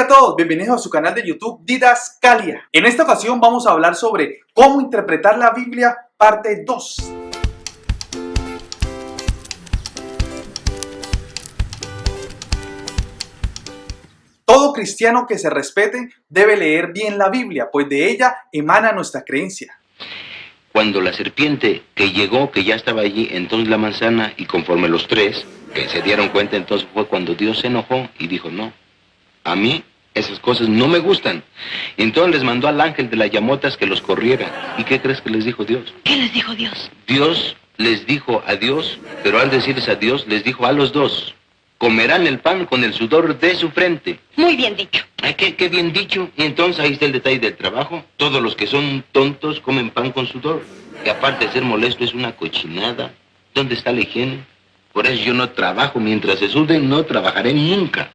a todos, bienvenidos a su canal de YouTube Didascalia. En esta ocasión vamos a hablar sobre cómo interpretar la Biblia, parte 2. Todo cristiano que se respete debe leer bien la Biblia, pues de ella emana nuestra creencia. Cuando la serpiente que llegó, que ya estaba allí, entonces la manzana, y conforme los tres, que se dieron cuenta, entonces fue cuando Dios se enojó y dijo, no, a mí esas cosas no me gustan. Y entonces les mandó al ángel de las llamotas que los corriera. ¿Y qué crees que les dijo Dios? ¿Qué les dijo Dios? Dios les dijo a Dios, pero al decirles a Dios, les dijo a los dos, comerán el pan con el sudor de su frente. Muy bien dicho. Ay, qué bien dicho. Y entonces ahí está el detalle del trabajo. Todos los que son tontos comen pan con sudor. Y aparte de ser molesto es una cochinada. ¿Dónde está la higiene? Por eso yo no trabajo. Mientras se suden, no trabajaré nunca.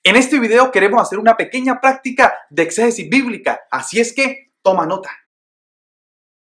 En este video queremos hacer una pequeña práctica de exégesis bíblica, así es que toma nota.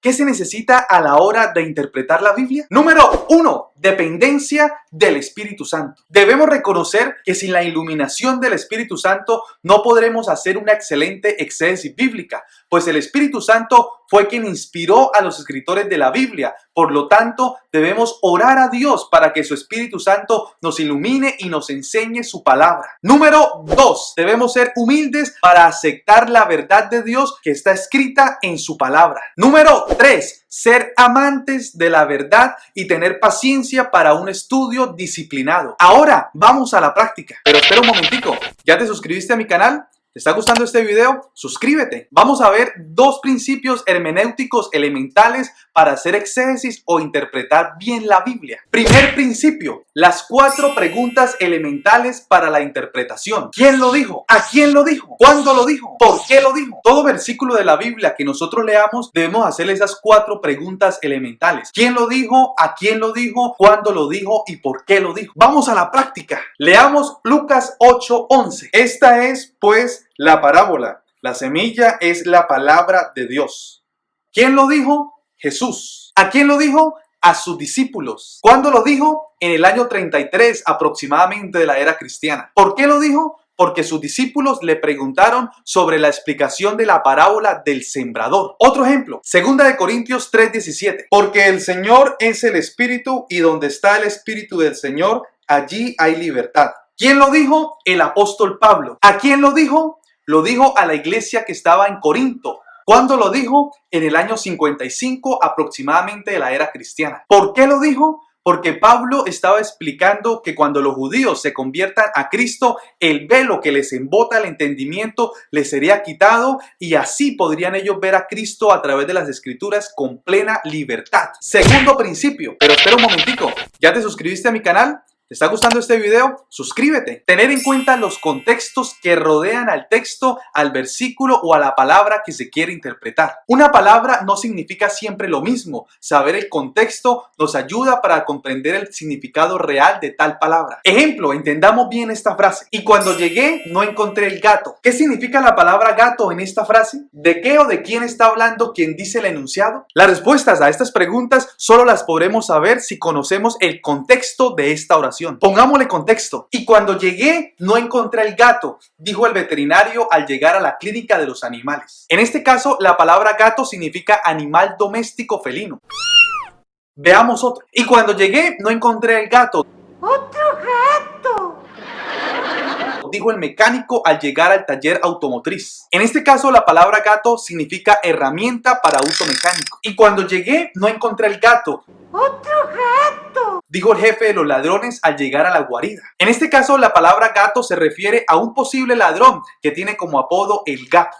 ¿Qué se necesita a la hora de interpretar la Biblia? Número 1. Dependencia del Espíritu Santo. Debemos reconocer que sin la iluminación del Espíritu Santo no podremos hacer una excelente exégesis bíblica, pues el Espíritu Santo fue quien inspiró a los escritores de la Biblia. Por lo tanto, debemos orar a Dios para que su Espíritu Santo nos ilumine y nos enseñe su palabra. Número 2. Debemos ser humildes para aceptar la verdad de Dios que está escrita en su palabra. Número 3. Ser amantes de la verdad y tener paciencia para un estudio disciplinado. Ahora vamos a la práctica. Pero espera un momentico, ¿ya te suscribiste a mi canal? ¿Te está gustando este video? Suscríbete. Vamos a ver dos principios hermenéuticos elementales para hacer exégesis o interpretar bien la Biblia. Primer principio, las 4 preguntas elementales para la interpretación. ¿Quién lo dijo? ¿A quién lo dijo? ¿Cuándo lo dijo? ¿Por qué lo dijo? Todo versículo de la Biblia que nosotros leamos debemos hacerle esas 4 preguntas elementales. ¿Quién lo dijo? ¿A quién lo dijo? ¿Cuándo lo dijo? ¿Y por qué lo dijo? Vamos a la práctica. Leamos Lucas 8:11. Esta es, pues, la parábola. La semilla es la palabra de Dios. ¿Quién lo dijo? Jesús. ¿A quién lo dijo? A sus discípulos. ¿Cuándo lo dijo? En el año 33 aproximadamente de la era cristiana. ¿Por qué lo dijo? Porque sus discípulos le preguntaron sobre la explicación de la parábola del sembrador. Otro ejemplo, 2 Corintios 3:17. Porque el Señor es el Espíritu y donde está el Espíritu del Señor, allí hay libertad. ¿Quién lo dijo? El apóstol Pablo. ¿A quién lo dijo? Lo dijo a la iglesia que estaba en Corinto. ¿Cuándo lo dijo? En el año 55 aproximadamente de la era cristiana. ¿Por qué lo dijo? Porque Pablo estaba explicando que cuando los judíos se conviertan a Cristo, el velo que les embota el entendimiento les sería quitado y así podrían ellos ver a Cristo a través de las Escrituras con plena libertad. Segundo principio, pero espera un momentico, ¿ya te suscribiste a mi canal? ¿Te está gustando este video? Suscríbete. Tener en cuenta los contextos que rodean al texto, al versículo o a la palabra que se quiere interpretar. Una palabra no significa siempre lo mismo. Saber el contexto nos ayuda para comprender el significado real de tal palabra. Ejemplo, entendamos bien esta frase. Y cuando llegué, no encontré el gato. ¿Qué significa la palabra gato en esta frase? ¿De qué o de quién está hablando quien dice el enunciado? Las respuestas a estas preguntas solo las podremos saber si conocemos el contexto de esta oración. Pongámosle contexto. Y cuando llegué, no encontré el gato, dijo el veterinario al llegar a la clínica de los animales. En este caso, la palabra gato significa animal doméstico felino. Veamos otro. Y cuando llegué, no encontré el gato. ¡Otro gato! Dijo el mecánico al llegar al taller automotriz. En este caso, la palabra gato significa herramienta para uso mecánico. Y cuando llegué, no encontré el gato. ¡Otro gato! Dijo el jefe de los ladrones al llegar a la guarida. En este caso, la palabra gato se refiere a un posible ladrón que tiene como apodo el gato.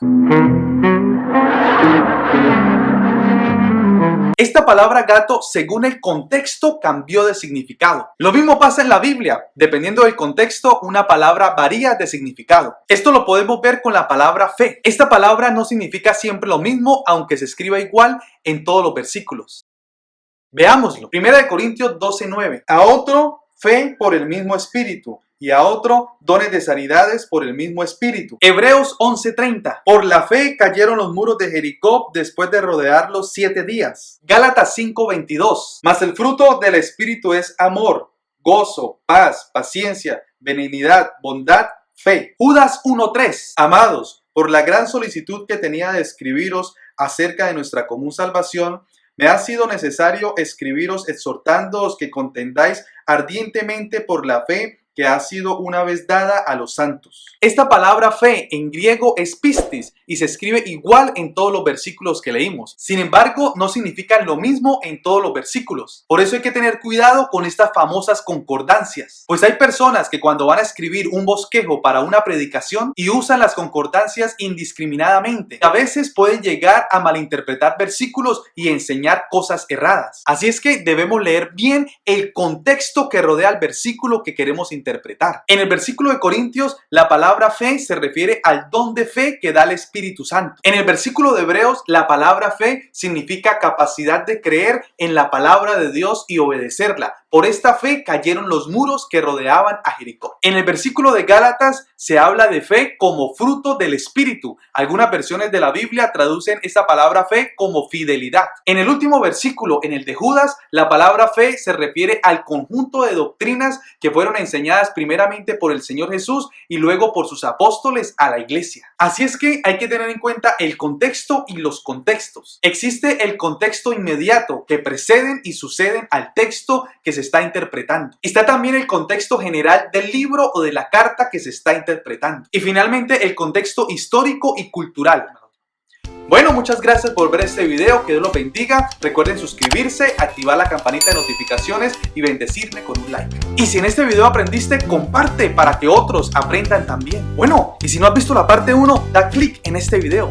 Esta palabra gato, según el contexto, cambió de significado. Lo mismo pasa en la Biblia. Dependiendo del contexto, una palabra varía de significado. Esto lo podemos ver con la palabra fe. Esta palabra no significa siempre lo mismo, aunque se escriba igual en todos los versículos. Veámoslo. 1 Corintios 12:9. A otro, fe por el mismo Espíritu. Y a otro, dones de sanidades por el mismo Espíritu. Hebreos 11:30. Por la fe cayeron los muros de Jericó después de rodearlos 7 días. Gálatas 5:22. Mas el fruto del Espíritu es amor, gozo, paz, paciencia, benignidad, bondad, fe. Judas 1:3. Amados, por la gran solicitud que tenía de escribiros acerca de nuestra común salvación, me ha sido necesario escribiros exhortándoos que contendáis ardientemente por la fe que ha sido una vez dada a los santos. Esta palabra fe en griego es pistis y se escribe igual en todos los versículos que leímos. Sin embargo, no significan lo mismo en todos los versículos. Por eso hay que tener cuidado con estas famosas concordancias. Pues hay personas que cuando van a escribir un bosquejo para una predicación y usan las concordancias indiscriminadamente, a veces pueden llegar a malinterpretar versículos y enseñar cosas erradas. Así es que debemos leer bien el contexto que rodea el versículo que queremos interpretar. En el versículo de Corintios, la palabra fe se refiere al don de fe que da el Espíritu Santo. En el versículo de Hebreos, la palabra fe significa capacidad de creer en la palabra de Dios y obedecerla. Por esta fe cayeron los muros que rodeaban a Jericó. En el versículo de Gálatas se habla de fe como fruto del Espíritu. Algunas versiones de la Biblia traducen esta palabra fe como fidelidad. En el último versículo, en el de Judas, la palabra fe se refiere al conjunto de doctrinas que fueron enseñadas primeramente por el Señor Jesús y luego por sus apóstoles a la iglesia. Así es que hay que tener en cuenta el contexto y los contextos. Existe el contexto inmediato que preceden y suceden al texto que se está interpretando. Está también el contexto general del libro o de la carta que se está interpretando. Y finalmente el contexto histórico y cultural. Bueno, muchas gracias por ver este video, que Dios los bendiga. Recuerden suscribirse, activar la campanita de notificaciones y bendecirme con un like. Y si en este video aprendiste, comparte para que otros aprendan también. Bueno, y si no has visto la parte 1, da clic en este video.